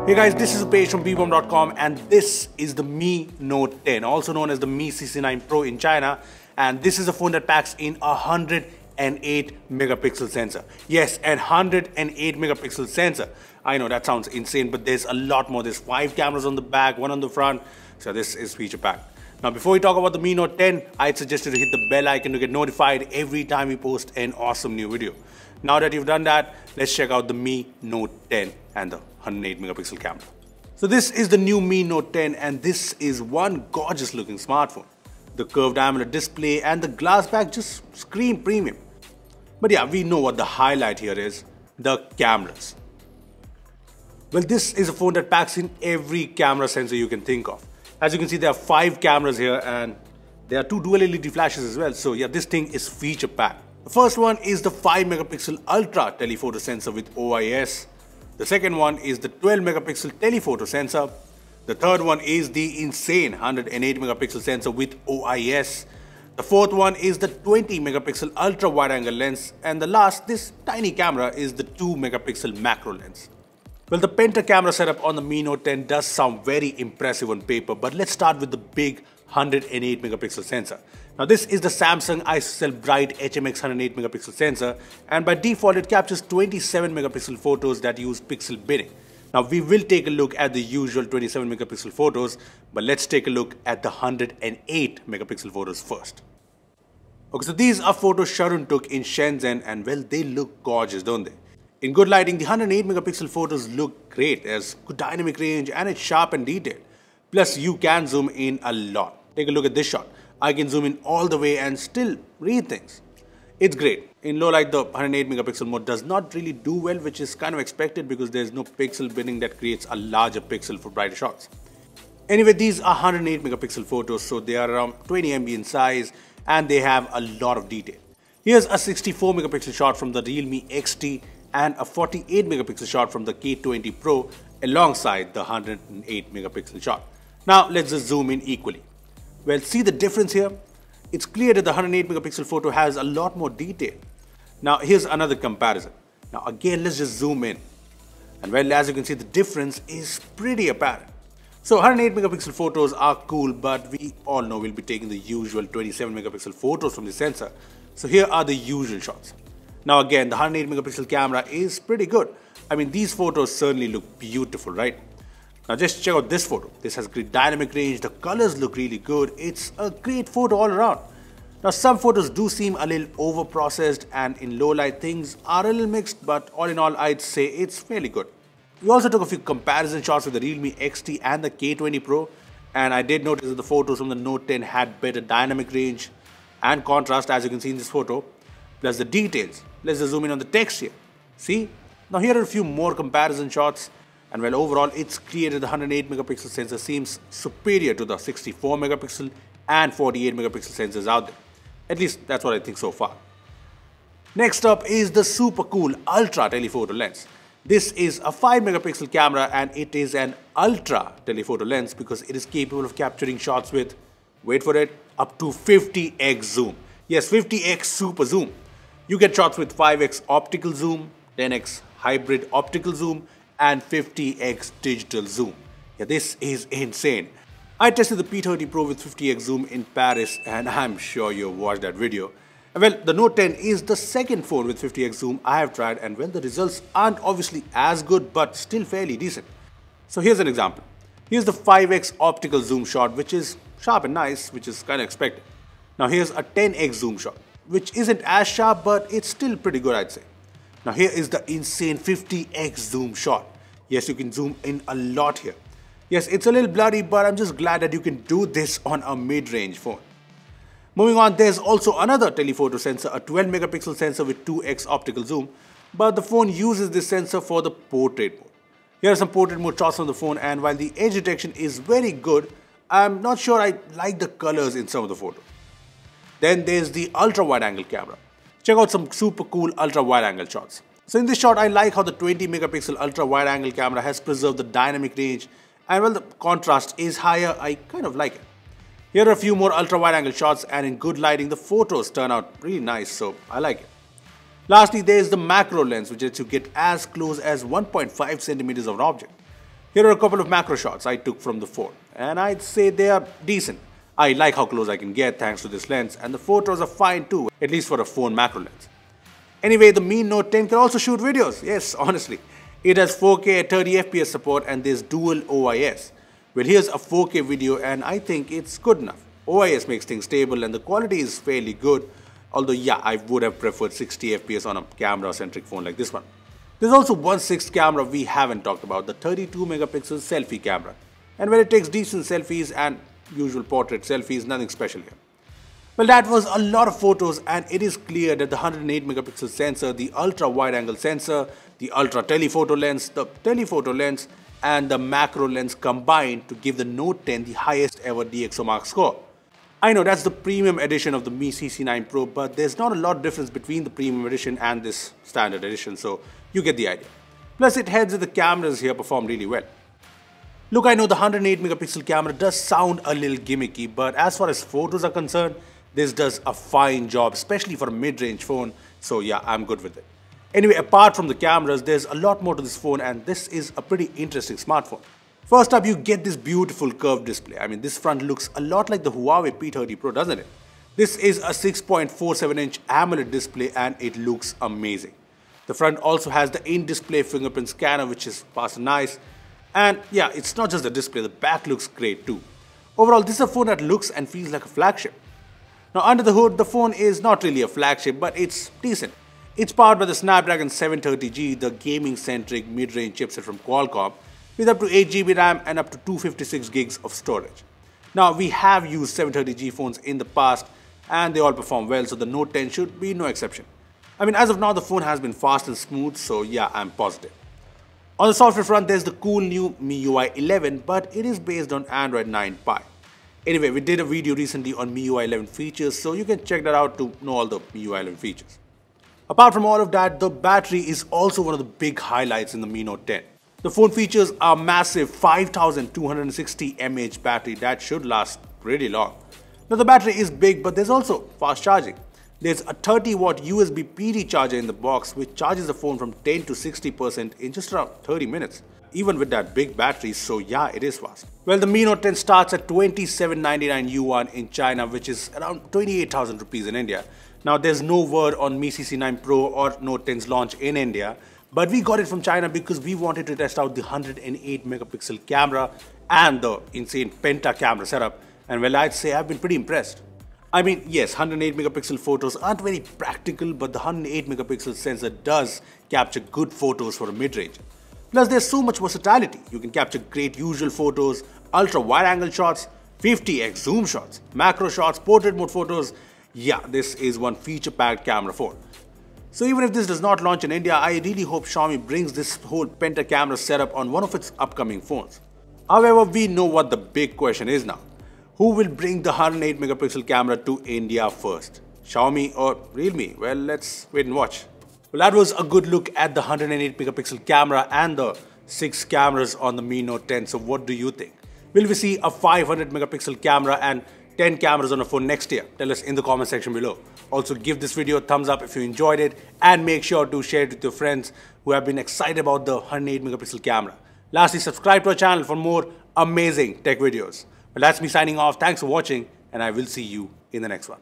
Hey guys, this is a page from Beebom.com and this is the Mi Note 10, also known as the Mi CC9 Pro in China, and this is a phone that packs in a 108 megapixel sensor. Yes, a 108 megapixel sensor. I know that sounds insane, but there's a lot more. There's 5 cameras on the back, 1 on the front, so this is feature packed. Now before we talk about the Mi Note 10, I'd suggest you to hit the bell icon to get notified every time we post an awesome new video. Now that you've done that, let's check out the Mi Note 10 and the 108 megapixel camera. So this is the new Mi Note 10 and this is one gorgeous looking smartphone. The curved AMOLED display and the glass back just scream premium. But yeah, we know what the highlight here is, the cameras. Well, this is a phone that packs in every camera sensor you can think of. As you can see, there are 5 cameras here and there are 2 dual LED flashes as well. So yeah, this thing is feature packed. The first one is the 5 megapixel ultra telephoto sensor with OIS. The second one is the 12 megapixel telephoto sensor. The third one is the insane 108 megapixel sensor with OIS. The fourth one is the 20 megapixel ultra wide angle lens. And the last, this tiny camera, is the 2 megapixel macro lens. Well, the penta camera setup on the Mi Note 10 does sound very impressive on paper, but let's start with the big 108 megapixel sensor. Now this is the Samsung ISOCELL Bright HMX 108 megapixel sensor, and by default it captures 27 megapixel photos that use pixel binning. Now we will take a look at the usual 27 megapixel photos, but let's take a look at the 108 megapixel photos first. Okay, so these are photos Sharun took in Shenzhen and well, they look gorgeous, don't they? In good lighting, the 108 megapixel photos look great. There's good dynamic range and it's sharp and detailed. Plus you can zoom in a lot. Take a look at this shot. I can zoom in all the way and still read things. It's great. In low light, the 108 megapixel mode does not really do well, which is kind of expected because there's no pixel binning that creates a larger pixel for brighter shots. Anyway, these are 108 megapixel photos, so they are around 20 MB in size and they have a lot of detail. Here's a 64 megapixel shot from the Realme XT and a 48 megapixel shot from the K20 Pro alongside the 108 megapixel shot. Now let's just zoom in equally. Well, see the difference here? It's clear that the 108 megapixel photo has a lot more detail. Now here's another comparison. Now again, let's just zoom in. And well, as you can see, the difference is pretty apparent. So 108 megapixel photos are cool, but we all know we'll be taking the usual 27 megapixel photos from the sensor. So here are the usual shots. Now again, the 108 megapixel camera is pretty good. I mean, these photos certainly look beautiful, right? Now just check out this photo. This has great dynamic range, the colors look really good, it's a great photo all around. Now some photos do seem a little over processed and in low light things are a little mixed, but all in all I'd say it's fairly good. We also took a few comparison shots with the Realme XT and the K20 Pro, and I did notice that the photos from the Note 10 had better dynamic range and contrast, as you can see in this photo, plus the details. Let's just zoom in on the text here. See? Now here are a few more comparison shots. And well, overall, it's clear that the 108 megapixel sensor seems superior to the 64 megapixel and 48 megapixel sensors out there. At least that's what I think so far. Next up is the super cool ultra telephoto lens. This is a 5 megapixel camera and it is an ultra telephoto lens because it is capable of capturing shots with, wait for it, up to 50x zoom. Yes, 50x super zoom. You get shots with 5x optical zoom, 10x hybrid optical zoom, and 50x digital zoom. Yeah, this is insane. I tested the P30 Pro with 50x zoom in Paris and I'm sure you've watched that video. And well, the Note 10 is the second phone with 50x zoom I have tried, and well, the results aren't obviously as good but still fairly decent. So here's an example. Here's the 5x optical zoom shot, which is sharp and nice, which is kind of expected. Now here's a 10x zoom shot, which isn't as sharp but it's still pretty good, I'd say. Now here is the insane 50x zoom shot. Yes, you can zoom in a lot here. Yes, it's a little blurry, but I'm just glad that you can do this on a mid-range phone. Moving on, there's also another telephoto sensor, a 12 megapixel sensor with 2x optical zoom, but the phone uses this sensor for the portrait mode. Here are some portrait mode shots on the phone, and while the edge detection is very good, I'm not sure I like the colors in some of the photos. Then there's the ultra wide angle camera. Check out some super cool ultra wide angle shots. So in this shot, I like how the 20 megapixel ultra wide angle camera has preserved the dynamic range, and while the contrast is higher, I kind of like it. Here are a few more ultra wide angle shots, and in good lighting the photos turn out really nice, so I like it. Lastly, there is the macro lens, which lets you get as close as 1.5 centimeters of an object. Here are a couple of macro shots I took from the phone, and I'd say they are decent. I like how close I can get thanks to this lens, and the photos are fine too, at least for a phone macro lens. Anyway, the Mi Note 10 can also shoot videos. Yes, honestly. It has 4K at 30 FPS support and there's dual OIS. Well, here's a 4K video and I think it's good enough. OIS makes things stable and the quality is fairly good. Although yeah, I would have preferred 60 FPS on a camera-centric phone like this one. There's also one sixth camera we haven't talked about, the 32 megapixel selfie camera. And when it takes decent selfies and usual portrait selfies, nothing special here. Well, that was a lot of photos and it is clear that the 108 megapixel sensor, the ultra wide angle sensor, the ultra telephoto lens, the telephoto lens and the macro lens combined to give the Note 10 the highest ever DxOMark score. I know that's the premium edition of the Mi CC9 Pro, but there's not a lot of difference between the premium edition and this standard edition, so you get the idea. Plus it helps that the cameras here perform really well. Look, I know the 108 megapixel camera does sound a little gimmicky, but as far as photos are concerned, this does a fine job, especially for a mid-range phone, so yeah, I'm good with it. Anyway, apart from the cameras, there's a lot more to this phone and this is a pretty interesting smartphone. First up, you get this beautiful curved display. I mean, this front looks a lot like the Huawei P30 Pro, doesn't it? This is a 6.47-inch AMOLED display and it looks amazing. The front also has the in-display fingerprint scanner, which is fast and nice. And yeah, it's not just the display, the back looks great too. Overall, this is a phone that looks and feels like a flagship. Now under the hood, the phone is not really a flagship, but it's decent. It's powered by the Snapdragon 730G, the gaming-centric mid-range chipset from Qualcomm, with up to 8GB RAM and up to 256 gigs of storage. Now we have used 730G phones in the past and they all perform well, so the Note 10 should be no exception. I mean, as of now, the phone has been fast and smooth, so yeah, I'm positive. On the software front, there's the cool new MIUI 11, but it is based on Android 9 Pie. Anyway, we did a video recently on MIUI 11 features, so you can check that out to know all the MIUI 11 features. Apart from all of that, the battery is also one of the big highlights in the Mi Note 10. The phone features a massive 5260 mAh battery that should last pretty long. Now the battery is big, but there's also fast charging. There's a 30-watt USB PD charger in the box which charges the phone from 10 to 60% in just around 30 minutes. Even with that big battery, so yeah, it is fast. Well, the Mi Note 10 starts at 2799 yuan in China, which is around 28,000 rupees in India. Now, there's no word on Mi CC9 Pro or Note 10's launch in India, but we got it from China because we wanted to test out the 108 megapixel camera and the insane penta camera setup, and well, I'd say I've been pretty impressed. I mean, yes, 108 megapixel photos aren't very practical, but the 108 megapixel sensor does capture good photos for a mid-range. Plus, there's so much versatility. You can capture great usual photos, ultra wide angle shots, 50x zoom shots, macro shots, portrait mode photos. Yeah, this is one feature-packed camera phone. So even if this does not launch in India, I really hope Xiaomi brings this whole penta camera setup on one of its upcoming phones. However, we know what the big question is now. Who will bring the 108 megapixel camera to India first? Xiaomi or Realme? Well, let's wait and watch. Well, that was a good look at the 108 megapixel camera and the 6 cameras on the Mi Note 10. So what do you think? Will we see a 500 megapixel camera and 10 cameras on a phone next year? Tell us in the comment section below. Also, give this video a thumbs up if you enjoyed it and make sure to share it with your friends who have been excited about the 108 megapixel camera. Lastly, subscribe to our channel for more amazing tech videos. Well, that's me signing off. Thanks for watching and I will see you in the next one.